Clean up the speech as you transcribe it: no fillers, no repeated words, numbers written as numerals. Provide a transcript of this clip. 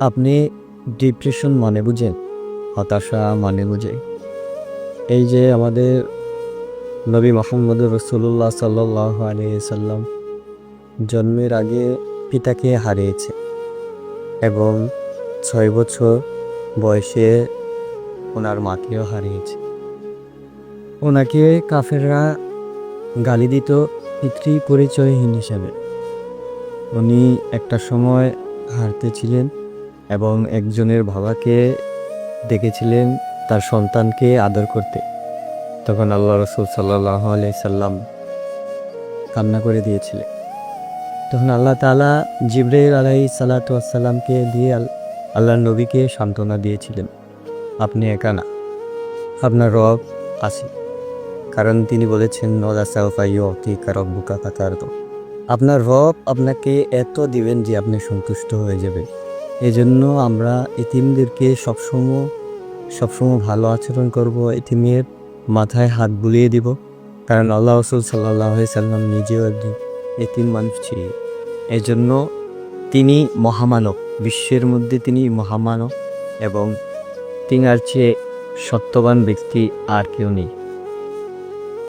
আপনি ডিপ্রেশন মানে বুঝেন? হতাশা মানে বুঝেন? এই যে আমাদের নবী মুহাম্মদুর রাসূলুল্লাহ সাল্লাল্লাহু আলাইহি সাল্লাম জন্মের আগে পিতাকে হারিয়েছে এবং ৬ বছর বয়সে ওনার মাকেও হারিয়েছে। ওনাকে কাফেররা গালি দিত পিতৃ পরিচয়হীন হিসেবে। উনি একটা সময় হারতেছিলেন এবং একজনের বাবাকে ডেকেছিলেন তার সন্তানকে আদর করতে। তখন আল্লাহ রাসূল সাল্লাল্লাহু আলাইহি সাল্লাম কান্না করে দিয়েছিলেন। তখন আল্লাহ তাআলা জিবরাইল আলাইহিস সালাতু ওয়াস সালামকে দিয়ে আল্লাহর নবীকে সান্ত্বনা দিয়েছিলেন, আপনি একা না, আপনার রব আছে। কারণ তিনি বলেছেন ওয়ালা সাওফা ইউতিকা রাব্বুকা ফাতারদা, আপনার রব আপনাকে এত দিবেন যে আপনি সন্তুষ্ট হয়ে যাবেন। এজন্য আমরা এতিমদেরকে সবসময় ভালো আচরণ করব, এতিমের মাথায় হাত বুলিয়ে দিব। কারণ আল্লাহ রাসূল সাল্লাল্লাহু আলাইহি সাল্লাম নিজেও একজন এতিম মানুষ ছিলেন। এজন্য তিনি মহামানব, বিশ্বের মধ্যে তিনি মহামানব এবং তিনার চেয়ে সত্যবান ব্যক্তি আর কেউ নেই।